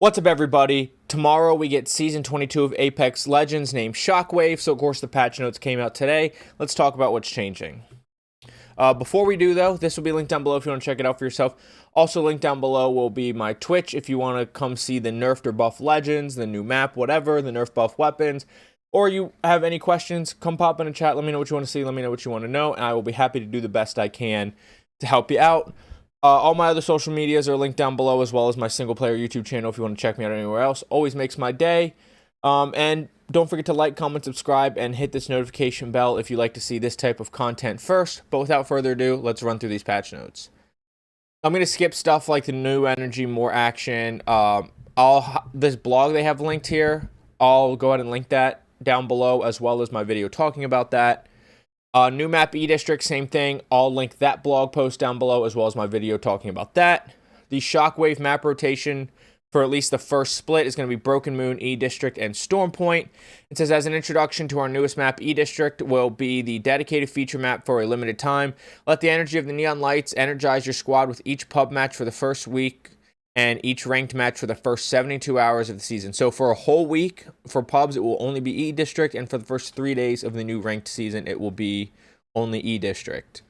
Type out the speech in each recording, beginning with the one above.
What's up, everybody? Tomorrow we get Season 22 of Apex Legends named Shockwave, so of course the patch notes came out today. Let's talk about what's changing. Before we do, though, this will be linked down below if you want to check it out for yourself. Also linked down below will be my Twitch if you want to come see the nerfed or buff Legends, the new map, whatever, the nerf buff weapons, or you have any questions, come pop in a chat, let me know what you want to see, let me know what you want to know, and I will be happy to do the best I can to help you out. All my other social medias are linked down below, as well as my single player YouTube channel if you want to check me out anywhere else. Always makes my day. And don't forget to like, comment, subscribe, and hit this notification bell if you like to see this type of content first. But without further ado, let's run through these patch notes. I'm going to skip stuff like the new energy, more action. This blog they have linked here, I'll go ahead and link that down below, as well as my video talking about that. New map E-District, same thing. I'll link that blog post down below, as well as my video talking about that. The Shockwave map rotation for at least the first split is going to be Broken Moon, E-District, and Storm Point. It says, as an introduction to our newest map, E-District will be the dedicated feature map for a limited time. Let the energy of the neon lights energize your squad with each pub match for the first week and each ranked match for the first 72 hours of the season. So for a whole week, for pubs, it will only be E-District, and for the first 3 days of the new ranked season, it will be only E-District.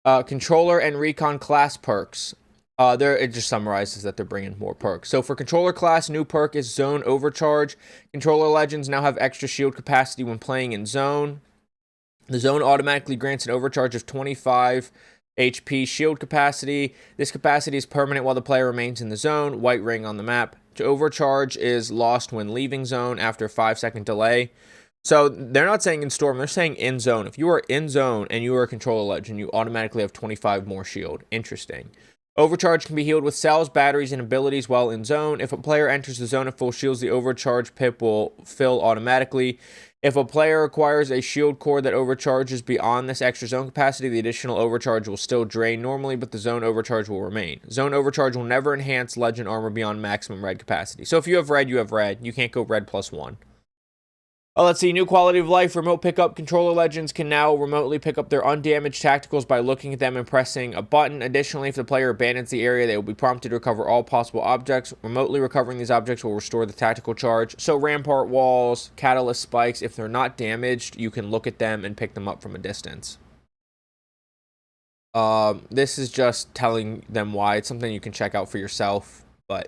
Controller and Recon class perks. It just summarizes that they're bringing more perks. So for Controller class, new perk is Zone Overcharge. Controller Legends now have extra shield capacity when playing in Zone. The Zone automatically grants an overcharge of 25 HP shield capacity. This capacity is permanent while the player remains in the zone. White ring on the map. To overcharge is lost when leaving zone after a 5-second delay. So they're not saying in Storm, they're saying in zone. If you are in zone and you are a controller legend, you automatically have 25 more shield. Interesting. Overcharge can be healed with cells, batteries, and abilities while in zone. If a player enters the zone at full shields, the overcharge pip will fill automatically. If a player acquires a shield core that overcharges beyond this extra zone capacity, the additional overcharge will still drain normally, but the zone overcharge will remain. Zone overcharge will never enhance legend armor beyond maximum red capacity. So if you have red, you have red. You can't go red +1. Let's see, new quality of life, remote pickup. Controller legends can now remotely pick up their undamaged tacticals by looking at them and pressing a button. Additionally, if the player abandons the area, they will be prompted to recover all possible objects. Remotely recovering these objects will restore the tactical charge. So rampart walls, catalyst spikes, if they're not damaged, you can look at them and pick them up from a distance. This is just telling them why. It's something you can check out for yourself, but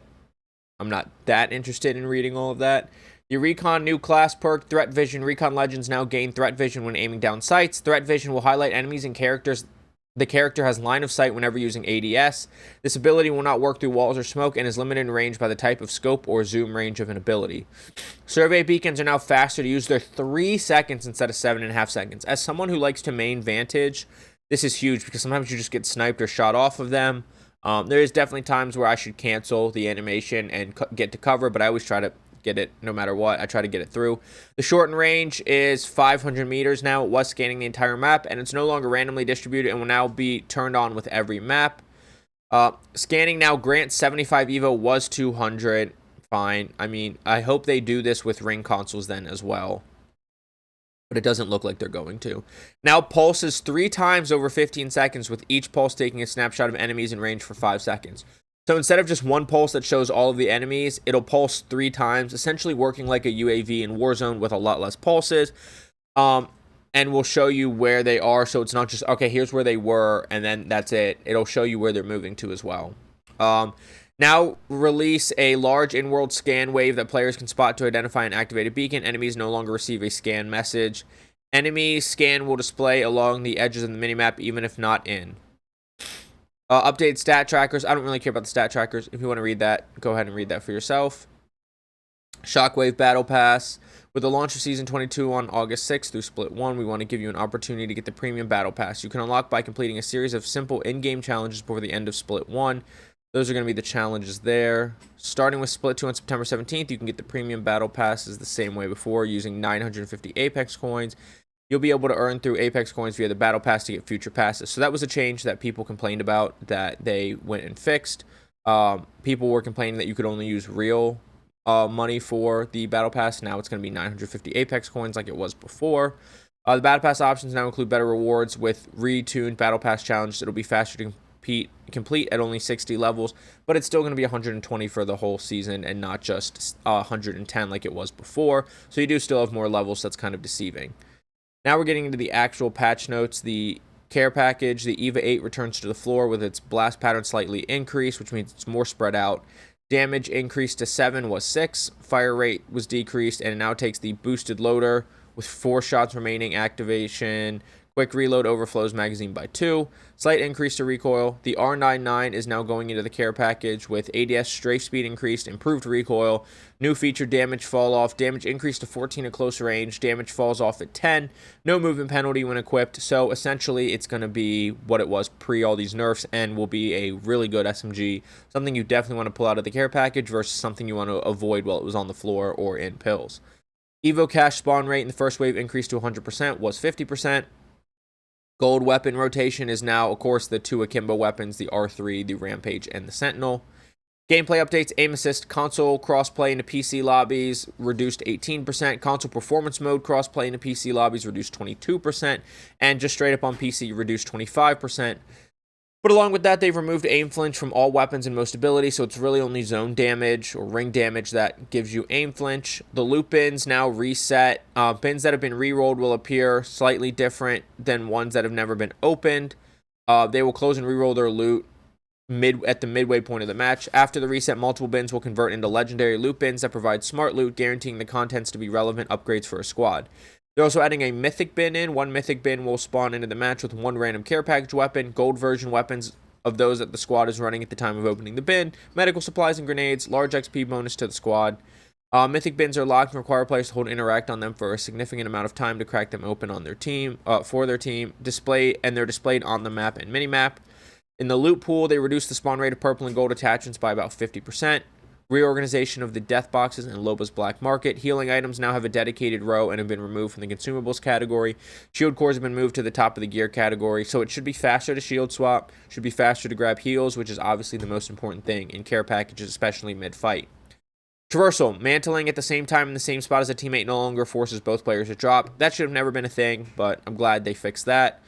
I'm not that interested in reading all of that. The Recon new class perk, Threat Vision. Recon Legends now gain Threat Vision when aiming down sights. Threat Vision will highlight enemies and characters. The character has line of sight whenever using ADS. This ability will not work through walls or smoke and is limited in range by the type of scope or zoom range of an ability. Survey beacons are now faster to use. They're 3 seconds instead of 7.5 seconds. As someone who likes to main Vantage, this is huge because sometimes you just get sniped or shot off of them. There is definitely times where I should cancel the animation and get to cover, but I always try to get it no matter what. I try to get it through. The shortened range is 500 meters now. It was scanning the entire map, and it's no longer randomly distributed and will now be turned on with every map. Scanning now grants 75 evo, was 200. Fine. I mean, I hope they do this with ring consoles then as well, but it doesn't look like they're going to. Now pulses 3 times over 15 seconds, with each pulse taking a snapshot of enemies in range for 5 seconds. So instead of just one pulse that shows all of the enemies, it'll pulse 3 times, essentially working like a UAV in Warzone with a lot less pulses. And will show you where they are, so it's not just, okay, here's where they were, and then that's it. It'll show you where they're moving to as well. Now release a large in-world scan wave that players can spot to identify an activated beacon. Enemies no longer receive a scan message. Enemy scan will display along the edges of the minimap, even if not in. Updated stat trackers. I don't really care about the stat trackers. If you want to read that, go ahead and read that for yourself. Shockwave Battle Pass. With the launch of Season 22 on August 6th through Split 1, we want to give you an opportunity to get the Premium Battle Pass. You can unlock by completing a series of simple in-game challenges before the end of Split 1. Those are going to be the challenges there. Starting with Split 2 on September 17th, you can get the Premium Battle Passes the same way before, using 950 Apex coins. You'll be able to earn through Apex coins via the Battle Pass to get future passes. So that was a change that people complained about that they went and fixed. People were complaining that you could only use real money for the Battle Pass. Now it's going to be 950 Apex coins like it was before. The Battle Pass options now include better rewards with retuned Battle Pass challenges. It'll be faster to complete at only 60 levels, but it's still going to be 120 for the whole season and not just 110 like it was before. So you do still have more levels. That's kind of deceiving. Now we're getting into the actual patch notes. The care package, the EVA 8 returns to the floor with its blast pattern slightly increased, which means it's more spread out. Damage increased to 7 was 6. Fire rate was decreased, and it now takes the boosted loader with 4 shots remaining activation. Quick reload overflows magazine by 2. Slight increase to recoil. The R-99 is now going into the care package with ADS strafe speed increased, improved recoil. New feature damage fall off. Damage increased to 14 at close range. Damage falls off at 10. No movement penalty when equipped. So essentially it's going to be what it was pre all these nerfs and will be a really good SMG. Something you definitely want to pull out of the care package versus something you want to avoid while it was on the floor or in pills. Evo cash spawn rate in the first wave increased to 100%, was 50%. Gold weapon rotation is now, of course, the 2 akimbo weapons, the R3, the Rampage, and the Sentinel. Gameplay updates, aim assist, console crossplay into PC lobbies reduced 18%, console performance mode crossplay into PC lobbies reduced 22%, and just straight up on PC reduced 25%. But along with that, they've removed aim flinch from all weapons and most abilities, so it's really only zone damage or ring damage that gives you aim flinch. The loot bins now reset. Bins that have been re-rolled will appear slightly different than ones that have never been opened. They will close and re-roll their loot at the midway point of the match. After the reset, multiple bins will convert into legendary loot bins that provide smart loot, guaranteeing the contents to be relevant upgrades for a squad. They're also adding a mythic bin in. One mythic bin will spawn into the match with 1 random care package weapon, gold version weapons of those that the squad is running at the time of opening the bin, medical supplies and grenades, large XP bonus to the squad. Mythic bins are locked and require players to hold interact on them for a significant amount of time to crack them open on their team, for their team. They're displayed on the map and minimap. In the loot pool, they reduce the spawn rate of purple and gold attachments by about 50%. Reorganization of the death boxes and Loba's black market. Healing items now have a dedicated row and have been removed from the consumables category. Shield cores have been moved to the top of the gear category, so it should be faster to shield swap, should be faster to grab heals, which is obviously the most important thing in care packages, especially mid-fight. Traversal, mantling at the same time in the same spot as a teammate no longer forces both players to drop. That should have never been a thing, but I'm glad they fixed that.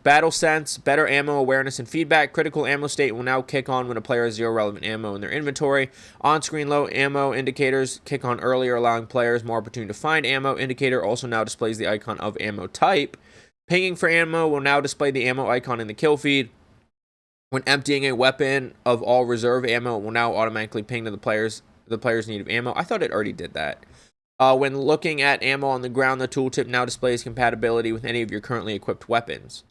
Battle sense, better ammo awareness and feedback. Critical ammo state will now kick on when a player has 0 relevant ammo in their inventory. On-screen low ammo indicators kick on earlier, allowing players more opportunity to find ammo. Indicator also now displays the icon of ammo type. Pinging for ammo will now display the ammo icon in the kill feed. When emptying a weapon of all reserve ammo, it will now automatically ping to the player's need of ammo. I thought it already did that. When looking at ammo on the ground, the tooltip now displays compatibility with any of your currently equipped weapons.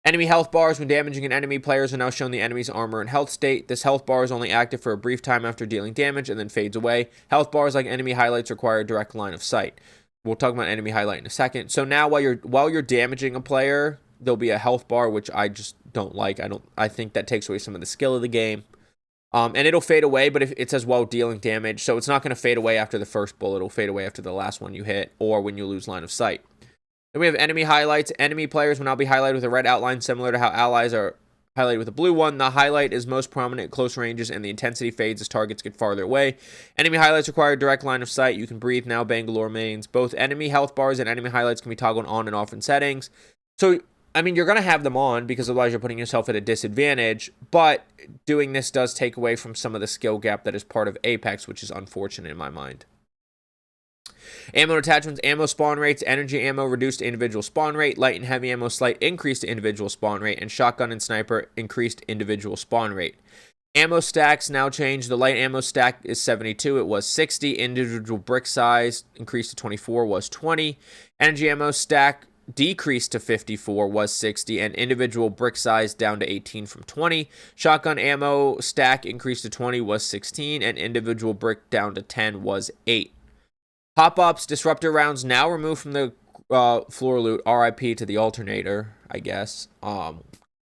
Enemy health bars. When damaging an enemy, players are now shown the enemy's armor and health state. This health bar is only active for a brief time after dealing damage and then fades away. Health bars, like enemy highlights, require a direct line of sight. We'll talk about enemy highlight in a second. So now while you're damaging a player, there'll be a health bar, which I just don't like. I think that takes away some of the skill of the game. And it'll fade away, but if it says while dealing damage, so it's not going to fade away after the first bullet. It'll fade away after the last one you hit or when you lose line of sight. Then we have enemy highlights. Enemy players will now be highlighted with a red outline, similar to how allies are highlighted with a blue one. The highlight is most prominent at close ranges, and the intensity fades as targets get farther away. Enemy highlights require a direct line of sight. You can breathe now, Bangalore mains. Both enemy health bars and enemy highlights can be toggled on and off in settings. So, I mean, you're going to have them on because otherwise you're putting yourself at a disadvantage, but doing this does take away from some of the skill gap that is part of Apex, which is unfortunate in my mind. Ammo attachments, ammo spawn rates, energy ammo reduced to individual spawn rate, light and heavy ammo slight increase to individual spawn rate, and shotgun and sniper increased individual spawn rate. Ammo stacks now change. The light ammo stack is 72. It was 60. Individual brick size increased to 24, was 20. Energy ammo stack decreased to 54, was 60, and individual brick size down to 18 from 20. Shotgun ammo stack increased to 20, was 16, and individual brick down to 10, was 8. Pop-ups, disruptor rounds now removed from the floor loot. RIP to the alternator, I guess.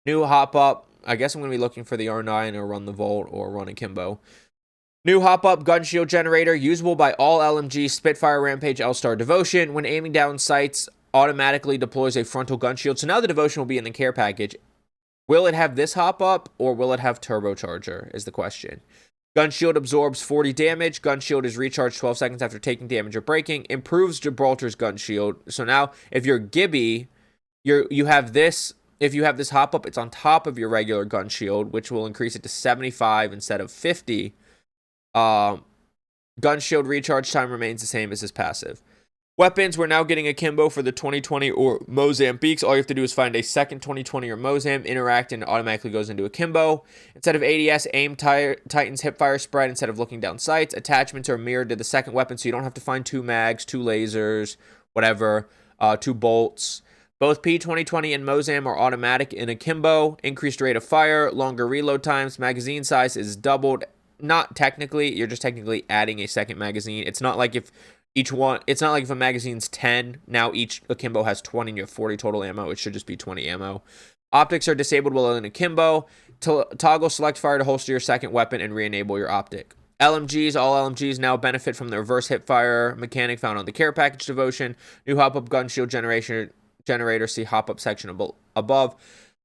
New hop-up. I guess I'm going to be looking for the R9 or run the Volt or run Akimbo. New hop-up gun shield generator, usable by all LMGs, Spitfire, Rampage, L-Star, Devotion. When aiming down sights, automatically deploys a frontal gun shield. So now the Devotion will be in the care package. Will it have this hop-up or will it have turbocharger is the question. Gun shield absorbs 40 damage. Gun shield is recharged 12 seconds after taking damage or breaking. Improves Gibraltar's gun shield. So now, if you're Gibby, you have this if you have this hop up, it's on top of your regular gun shield, which will increase it to 75 instead of 50. Gun shield recharge time remains the same as his passive. Weapons, we're now getting akimbo for the 2020 or Mozambiques. All you have to do is find a second 2020 or Mozam, interact, and it automatically goes into akimbo. Instead of ADS, aim tightens hipfire spread instead of looking down sights. Attachments are mirrored to the second weapon, so you don't have to find 2 mags, 2 lasers, whatever, 2 bolts. Both P2020 and Mozam are automatic in akimbo. Increased rate of fire, longer reload times, magazine size is doubled. Not technically, you're just technically adding a second magazine. It's not like if it's not like if a magazine's 10, now each akimbo has 20 and you have 40 total ammo. It should just be 20 ammo. Optics are disabled while in akimbo. Toggle select fire to holster your second weapon and re-enable your optic. LMGs, all LMGs now benefit from the reverse hipfire mechanic found on the care package devotion. New hop-up gun shield generator, see hop-up section above.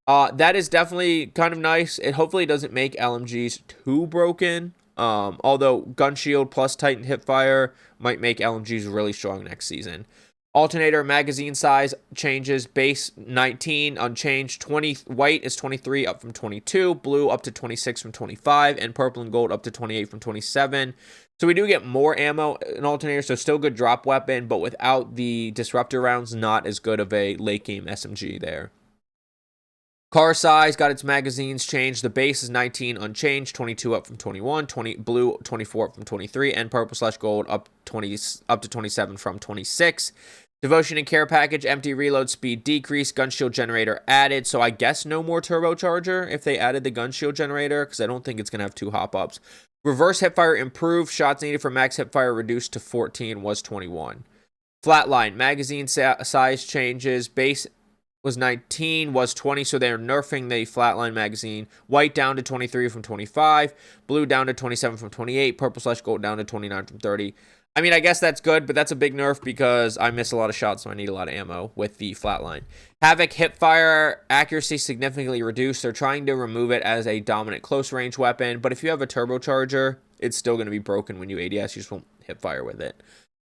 That is definitely kind of nice. It hopefully doesn't make LMGs too broken. Although gun shield plus Titan hipfire might make LMGs really strong next season. Alternator magazine size changes. Base 19 unchanged. 20 white is 23 up from 22. Blue up to 26 from 25, and purple and gold up to 28 from 27. So we do get more ammo in alternator, so still good drop weapon, but without the disruptor rounds, not as good of a late game SMG there. Car size got its magazines changed. The base is 19 unchanged, 22 up from 21, blue 24 up from 23, and purple/gold up to 27 from 26. Devotion and care package, empty reload speed decreased, gun shield generator added. So I guess no more turbocharger if they added the gun shield generator, because I don't think it's going to have 2 hop-ups. Reverse hipfire improved. Shots needed for max hipfire reduced to 14, was 21. Flatline, magazine size changes. Base was 19, was 20, so they're nerfing the flatline magazine. White down to 23 from 25, blue down to 27 from 28, purple/gold down to 29 from 30. I mean, I guess that's good, but that's a big nerf because I miss a lot of shots, so I need a lot of ammo with the flatline. Havoc hipfire accuracy significantly reduced. They're trying to remove it as a dominant close range weapon, but if you have a turbocharger, it's still going to be broken when you ADS. You just won't hipfire with it.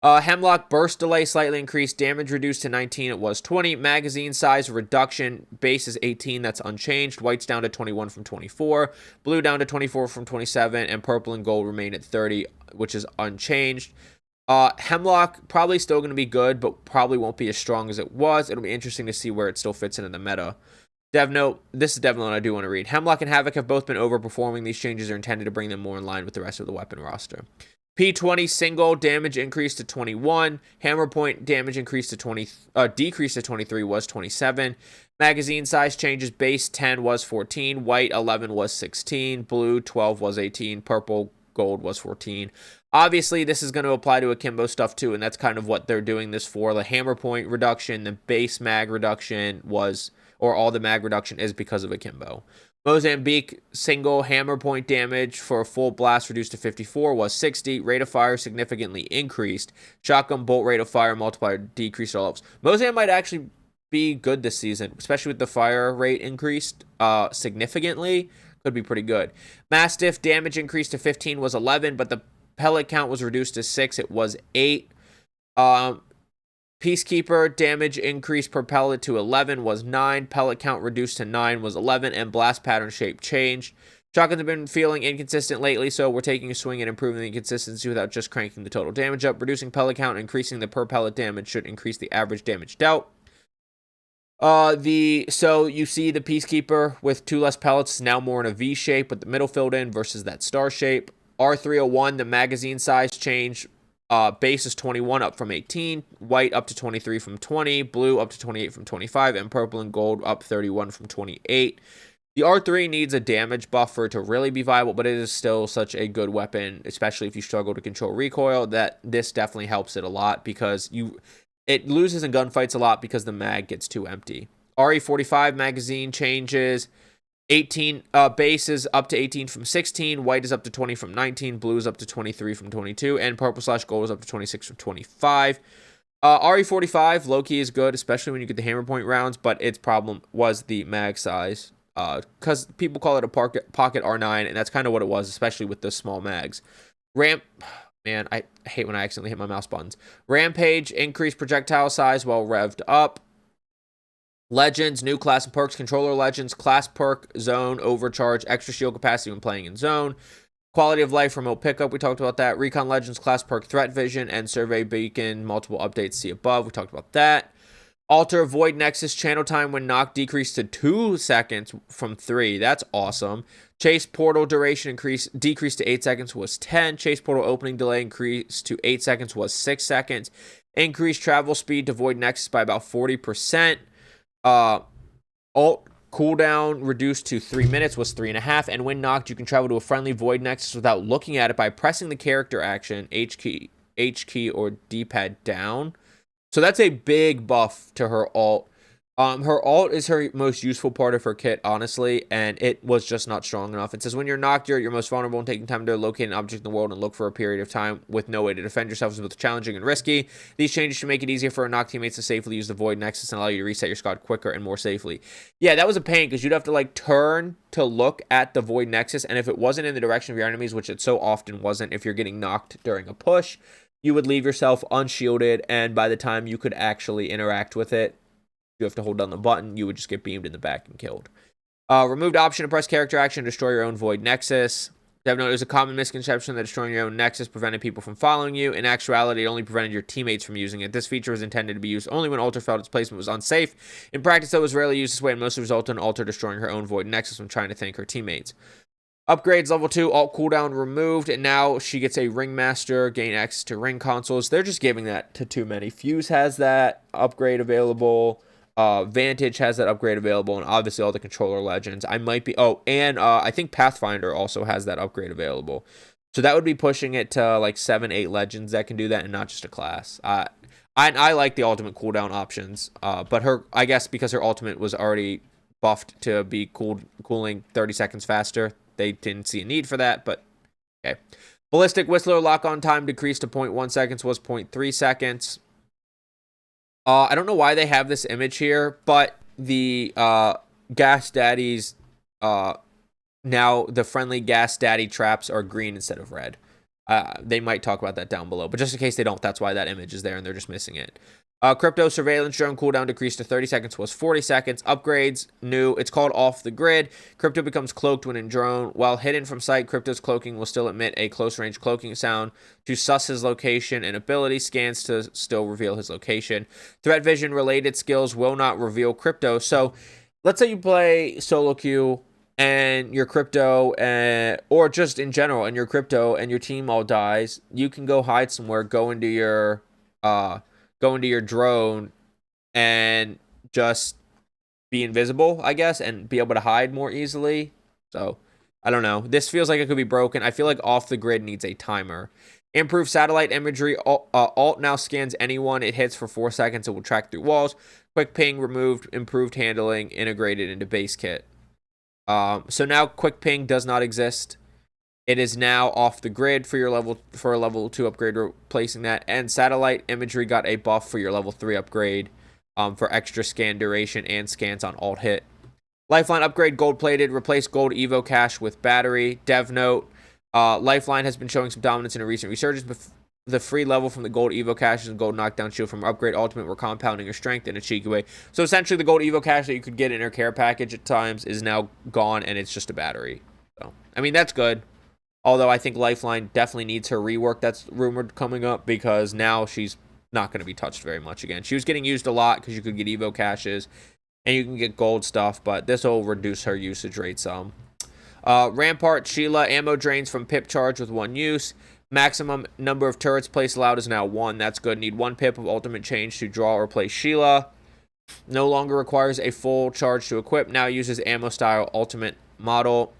Hemlock burst delay slightly increased. Damage reduced to 19. It was 20. Magazine size reduction. Base is 18. That's unchanged. White's down to 21 from 24. Blue down to 24 from 27. And purple and gold remain at 30, which is unchanged. Hemlock probably still going to be good, but probably won't be as strong as it was. It'll be interesting to see where it still fits into the meta. Dev note, this is definitely what I do want to read. Hemlock and Havoc have both been overperforming. These changes are intended to bring them more in line with the rest of the weapon roster. P20 single damage increased to 21. Hammer point damage increased to 20, decreased to 23, was 27. Magazine size changes. Base 10 was 14. White 11 was 16. Blue 12 was 18. Purple gold was 14. Obviously, this is going to apply to akimbo stuff too, and that's kind of what they're doing this for. The hammer point reduction, the base mag reduction was, or all the mag reduction is because of akimbo. Mozambique single hammer point damage for a full blast reduced to 54 was 60. Rate of fire significantly increased. Shotgun bolt rate of fire multiplier decreased all ups. Mozambique might actually be good this season, especially with the fire rate increased significantly. Could be pretty good. Mastiff damage increased to 15 was 11, but the pellet count was reduced to 6. It was 8. Peacekeeper damage increased per pellet to 11 was 9. Pellet count reduced to 9 was 11. And blast pattern shape changed. Shotguns have been feeling inconsistent lately, so we're taking a swing at improving the consistency without just cranking the total damage up. Reducing pellet count and increasing the per pellet damage should increase the average damage dealt. So you see the Peacekeeper with 2 less pellets, now more in a V shape with the middle filled in versus that star shape. R301, the magazine size change. Base is 21 up from 18, white up to 23 from 20, blue up to 28 from 25, and purple and gold up 31 from 28. The R3 needs a damage buffer to really be viable, but it is still such a good weapon, especially if you struggle to control recoil, that this definitely helps it a lot because it loses in gunfights a lot because the mag gets too empty. RE45 magazine changes. 18 base is up to 18 from 16, white is up to 20 from 19, blue is up to 23 from 22, and purple/gold is up to 26 from 25. RE45 low-key is good, especially when you get the hammer point rounds, but its problem was the mag size, because people call it a pocket R9, and that's kind of what it was, especially with the small mags. Man, I hate when I accidentally hit my mouse buttons. Rampage increased projectile size while revved up. Legends, new class and perks, controller legends, class perk, zone, overcharge, extra shield capacity when playing in zone. Quality of life, remote pickup, we talked about that. Recon Legends, class perk, threat vision, and survey beacon, multiple updates, see above, we talked about that. Alter Void Nexus, channel time when knocked decreased to 2 seconds from 3. That's awesome. Chase portal duration decreased to 8 seconds was 10. Chase portal opening delay increased to 8 seconds was 6 seconds. Increased travel speed to Void Nexus by about 40%. Alt cooldown reduced to 3 minutes was 3.5, and when knocked, you can travel to a friendly Void Nexus without looking at it by pressing the character action, H key or D-pad down. So that's a big buff to her alt. Her alt is her most useful part of her kit, honestly, and it was just not strong enough. It says when you're knocked, you're at your most vulnerable and taking time to locate an object in the world and look for a period of time with no way to defend yourself is both challenging and risky. These changes should make it easier for our knocked teammates to safely use the Void Nexus and allow you to reset your squad quicker and more safely. Yeah, that was a pain because you'd have to like turn to look at the Void Nexus, and if it wasn't in the direction of your enemies, which it so often wasn't if you're getting knocked during a push, you would leave yourself unshielded, and by the time you could actually interact with it, you have to hold down the button, you would just get beamed in the back and killed. Removed option to press character action to destroy your own Void Nexus. Dev note, it was a common misconception that destroying your own Nexus prevented people from following you. In actuality, it only prevented your teammates from using it. This feature was intended to be used only when Alter felt its placement was unsafe. In practice, though, it was rarely used this way and mostly resulted in Alter destroying her own Void Nexus when trying to thank her teammates. Upgrades, level 2, alt cooldown removed, and now she gets a Ringmaster, gain access to ring consoles. They're just giving that to too many. Fuse has that upgrade available. Vantage has that upgrade available, and obviously all the controller legends. I think Pathfinder also has that upgrade available. So that would be pushing it to like 7, 8 legends that can do that, and not just a class. I like the ultimate cooldown options, but I guess because her ultimate was already buffed to be cooling 30 seconds faster, they didn't see a need for that, but okay. Ballistic Whistler lock-on time decreased to 0.1 seconds, was 0.3 seconds. I don't know why they have this image here, but the Gas Daddies, now the friendly Gas Daddy traps are green instead of red. They might talk about that down below, but just in case they don't, that's why that image is there and they're just missing it. Crypto Surveillance Drone cooldown decreased to 30 seconds, was 40 seconds. Upgrades, new. It's called Off the Grid. Crypto becomes cloaked when in drone. While hidden from sight, Crypto's cloaking will still emit a close-range cloaking sound to suss his location, and ability scans to still reveal his location. Threat vision-related skills will not reveal Crypto. So, let's say you play solo queue and your Crypto, or just in general, and your Crypto and your team all dies. You can go hide somewhere, go into your drone and just be invisible, I guess, and be able to hide more easily. So, I don't know. This feels like it could be broken. I feel like Off the Grid needs a timer. Improved satellite imagery. Alt now scans anyone it hits for 4 seconds. It will track through walls. Quick ping removed. Improved handling integrated into base kit. So now quick ping does not exist. It is now Off the Grid for a level 2 upgrade, replacing that. And satellite imagery got a buff for your level 3 upgrade for extra scan duration and scans on alt hit. Lifeline upgrade, gold plated, replace gold Evo cache with battery. Dev note, Lifeline has been showing some dominance in a recent resurgence, but the free level from the gold Evo caches and gold knockdown shield from upgrade ultimate were compounding your strength in a cheeky way. So essentially the gold Evo cache that you could get in her care package at times is now gone, and it's just a battery. So, I mean, that's good. Although I think Lifeline definitely needs her rework that's rumored coming up, because now she's not going to be touched very much again. She was getting used a lot because you could get Evo caches and you can get gold stuff, but this will reduce her usage rate some. Rampart Sheila, ammo drains from pip charge with 1 use. Maximum number of turrets placed allowed is now 1. That's good. Need 1 pip of ultimate change to draw or place Sheila. No longer requires a full charge to equip. Now uses ammo style ultimate model.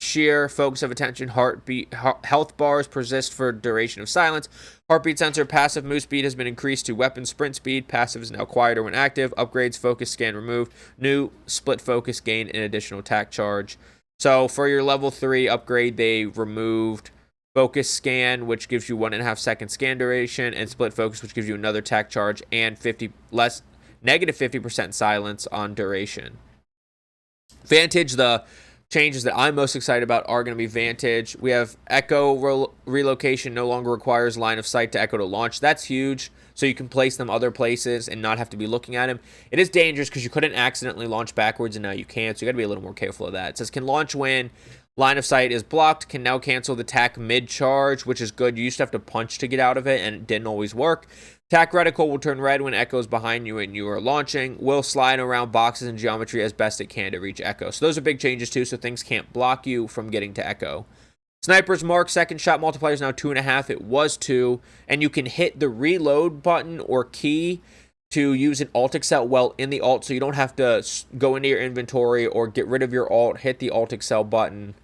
Sheer, focus of attention, heartbeat, health bars persist for duration of silence. Heartbeat sensor, passive move speed has been increased to weapon sprint speed. Passive is now quieter when active. Upgrades, focus scan removed. New, split focus gain an additional attack charge. So for your level 3 upgrade, they removed focus scan, which gives you 1.5 second scan duration, and split focus, which gives you another attack charge, and negative 50% silence on duration. Vantage, the changes that I'm most excited about are going to be Vantage. We have Echo relocation no longer requires line of sight to Echo to launch. That's huge. So you can place them other places and not have to be looking at him. It is dangerous because you couldn't accidentally launch backwards and now you can. So you got to be a little more careful of that. It says can launch when line of sight is blocked. Can now cancel the attack mid-charge, which is good. You used to have to punch to get out of it and it didn't always work. Attack reticle will turn red when Echo's behind you and you are launching. Will slide around boxes and geometry as best it can to reach Echo. So those are big changes too, so things can't block you from getting to Echo. Sniper's Mark, second shot multiplier is now 2.5. It was 2. And you can hit the reload button or key to use an alt excel well in the alt, so you don't have to go into your inventory or get rid of your alt, hit the alt excel button.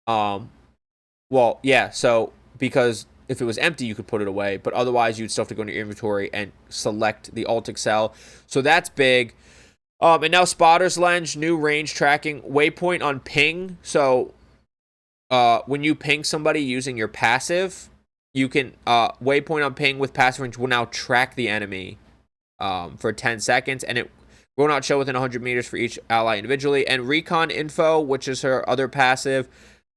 Well, yeah, so because if it was empty, you could put it away, but otherwise you'd still have to go into your inventory and select the alt excel. So that's big. And now Spotter's Lens, new range tracking, waypoint on ping. So when you ping somebody using your passive, you can waypoint on ping with passive range will now track the enemy for 10 seconds, and it will not show within 100 meters for each ally individually. And recon info, which is her other passive,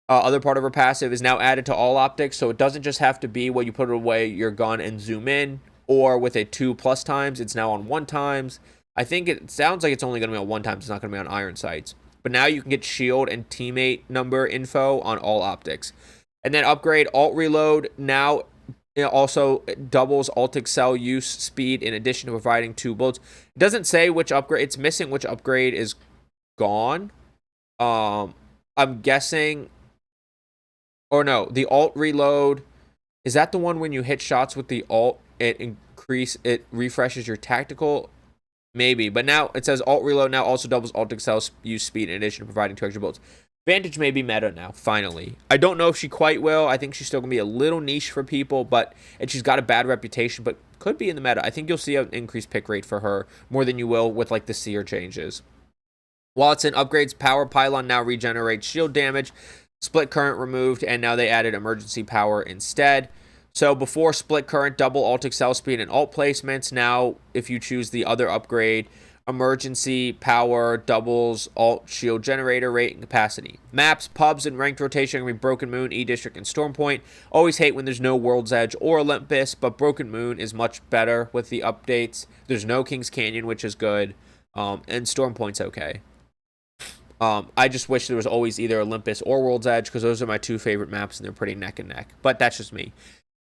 other part of her passive, is now added to all optics, so it doesn't just have to be where you put away your gun and zoom in, or with a 2+ times. It's now on 1 times. I think it sounds like it's only going to be on 1 times. It's not going to be on iron sights. But now you can get shield and teammate number info on all optics. And then upgrade alt reload. Now it also doubles alt excel use speed in addition to providing 2 bullets. It doesn't say which upgrade. It's missing which upgrade is gone. I'm guessing. Or no, the alt reload. Is that the one when you hit shots with the alt, it refreshes your tactical? Maybe, but now it says alt reload now also doubles alt excel use speed in addition to providing 2 extra bullets. Vantage may be meta now, finally. I don't know if she quite will. I think she's still going to be a little niche for people, and she's got a bad reputation, but could be in the meta. I think you'll see an increased pick rate for her more than you will with like the Seer changes. Watson upgrades power pylon now regenerates shield damage, split current removed, and now they added emergency power instead. So before split current, double alt excel speed and alt placements. Now, if you choose the other upgrade, emergency power doubles alt shield generator rate and capacity. Maps, pubs, and ranked rotation are going to be Broken Moon, E-District, and Stormpoint. Always hate when there's no World's Edge or Olympus, but Broken Moon is much better with the updates. There's no Kings Canyon, which is good, and Stormpoint's okay. I just wish there was always either Olympus or World's Edge, because those are my 2 favorite maps, and they're pretty neck and neck. But that's just me.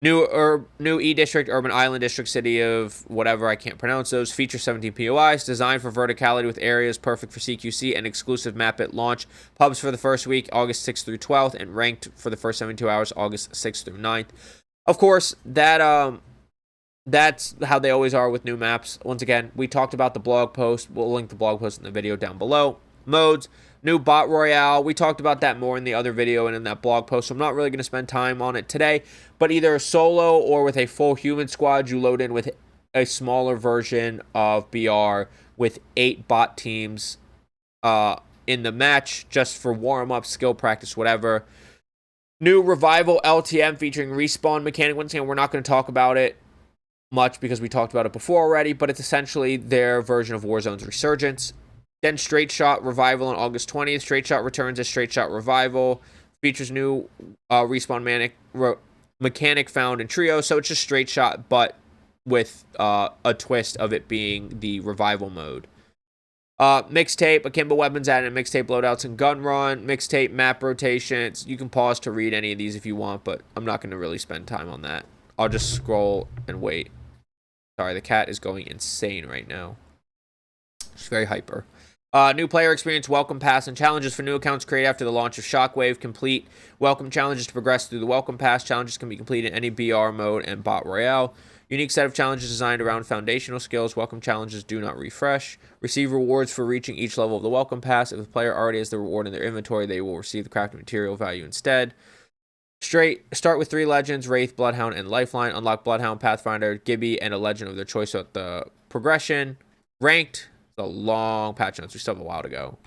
New E-District, Urban Island District, City of whatever, I can't pronounce those. Feature 17 POIs, designed for verticality with areas perfect for CQC, and exclusive map at launch. Pubs for the first week, August 6th through 12th, and ranked for the first 72 hours, August 6th through 9th. Of course, that's how they always are with new maps. Once again, we talked about the blog post. We'll link the blog post in the video down below. Modes. New bot Royale. We talked about that more in the other video and in that blog post, so I'm not really going to spend time on it today. But either solo or with a full human squad, you load in with a smaller version of BR with 8 bot teams in the match, just for warm-up, skill practice, whatever. New Revival LTM featuring respawn mechanic. Once again, we're not going to talk about it much because we talked about it before already, but it's essentially their version of Warzone's Resurgence. Then Straight Shot Revival on August 20th. Straight Shot returns as Straight Shot Revival. Features new respawn mechanic found in Trio. So it's just Straight Shot, but with a twist of it being the Revival mode. Mixtape, Akimbo weapons added, mixtape loadouts and gun run. Mixtape map rotations. You can pause to read any of these if you want, but I'm not going to really spend time on that. I'll just scroll and wait. Sorry, the cat is going insane right now. She's very hyper. New player experience, welcome pass, and challenges for new accounts created after the launch of Shockwave. Complete welcome challenges to progress through the welcome pass. Challenges can be completed in any BR mode and bot Royale. Unique set of challenges designed around foundational skills. Welcome challenges do not refresh. Receive rewards for reaching each level of the welcome pass. If the player already has the reward in their inventory, they will receive the crafted material value instead. Start with 3 legends, Wraith, Bloodhound, and Lifeline. Unlock Bloodhound, Pathfinder, Gibby, and a legend of their choice at the progression. Ranked. It's a long patch notes. We still have a while to go.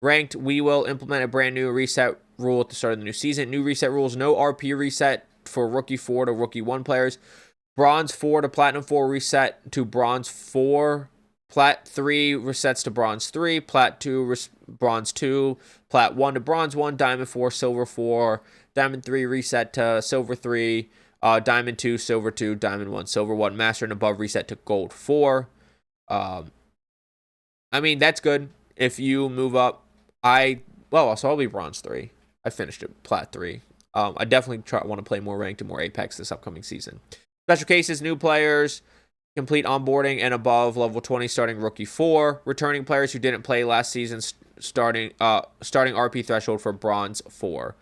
Ranked, we will implement a brand new reset rule at the start of the new season. New reset rules, no RP reset for Rookie 4 to Rookie 1 players. Bronze 4 to Platinum 4 reset to Bronze 4 Plat 3 resets to Bronze 3, Plat 2 Bronze 2, Plat 1 to Bronze 1, Diamond 4, Silver 4, Diamond 3 reset to Silver 3, Diamond 2, Silver 2, Diamond 1, Silver 1, Master and above reset to Gold 4. I mean, that's good. If you move up, so I'll be Bronze 3. I finished it, Plat 3. I definitely want to play more Ranked and more Apex this upcoming season. Special cases, new players, complete onboarding and above, level 20 starting rookie 4. Returning players who didn't play last season starting RP threshold for Bronze 4.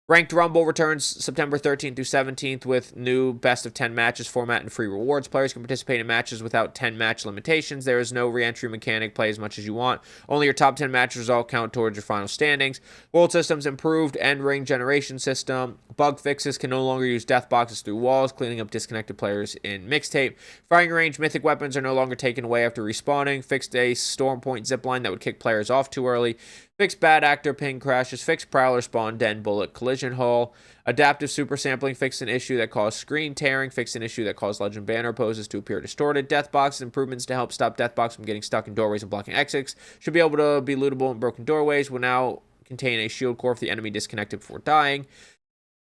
Ranked Rumble returns September 13th through 17th with new best of 10 matches format and free rewards. Players can participate in matches without 10 match limitations. There is no re-entry mechanic. Play as much as you want. Only your top 10 match results count towards your final standings. World systems improved. End ring generation system. Bug fixes can no longer use death boxes through walls, cleaning up disconnected players in mixtape. Firing range mythic weapons are no longer taken away after respawning. Fixed a storm point zipline that would kick players off too early. Fixed bad actor ping crashes. Fixed prowler spawn den bullet collision hull. Adaptive super sampling fixed an issue that caused screen tearing. Fixed an issue that caused legend banner poses to appear distorted. Death box improvements to help stop death box from getting stuck in doorways and blocking exits. Should be able to be lootable in broken doorways. Will now contain a shield core if the enemy disconnected before dying.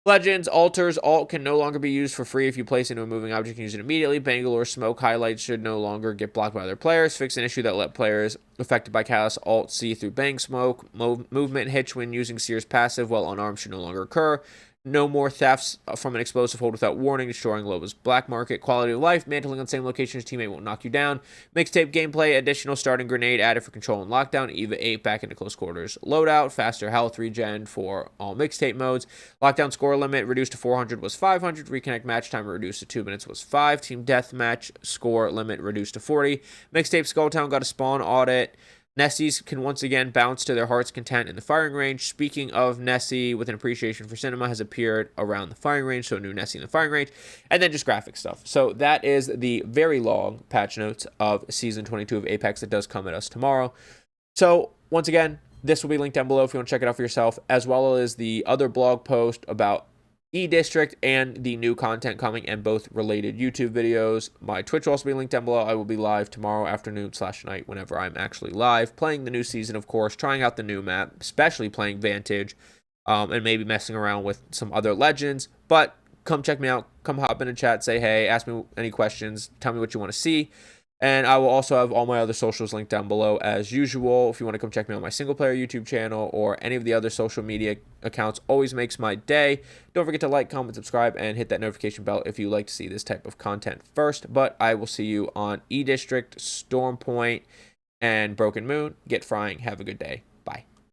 Legends, altars, alt can no longer be used for free if you place into a moving object and use it immediately. Bangalore smoke highlights should no longer get blocked by other players. Fix an issue that let players affected by Catalyst alt see through bang smoke. Movement hitch when using Seer's passive while unarmed should no longer occur. No more thefts from an explosive hold without warning, destroying Loba's black market. Quality of life, mantling on the same location as teammate won't knock you down. Mixtape gameplay, additional starting grenade added for control and lockdown. EVA 8 back into close quarters loadout. Faster health regen for all mixtape modes. Lockdown score limit reduced to 400 was 500. Reconnect match timer reduced to 2 minutes was 5. Team deathmatch score limit reduced to 40. Mixtape Skulltown got a spawn audit. Nessies can once again bounce to their heart's content in the firing range. Speaking of Nessie, with an appreciation for cinema, has appeared around the firing range, so new Nessie in the firing range, and then just graphic stuff. So that is the very long patch notes of Season 22 of Apex that does come at us tomorrow. So once again, this will be linked down below if you want to check it out for yourself, as well as the other blog post about E-District and the new content coming and both related YouTube videos. My Twitch will also be linked down below. I will be live tomorrow afternoon/night whenever I'm actually live, playing the new season, of course, trying out the new map, especially playing Vantage, and maybe messing around with some other legends. But come check me out. Come hop in a chat, say hey, ask me any questions, tell me what you want to see. And I will also have all my other socials linked down below as usual. If you want to come check me out on my single player YouTube channel or any of the other social media accounts, always makes my day. Don't forget to like, comment, subscribe, and hit that notification bell if you like to see this type of content first. But I will see you on E-District, Storm Point, and Broken Moon. Get frying. Have a good day.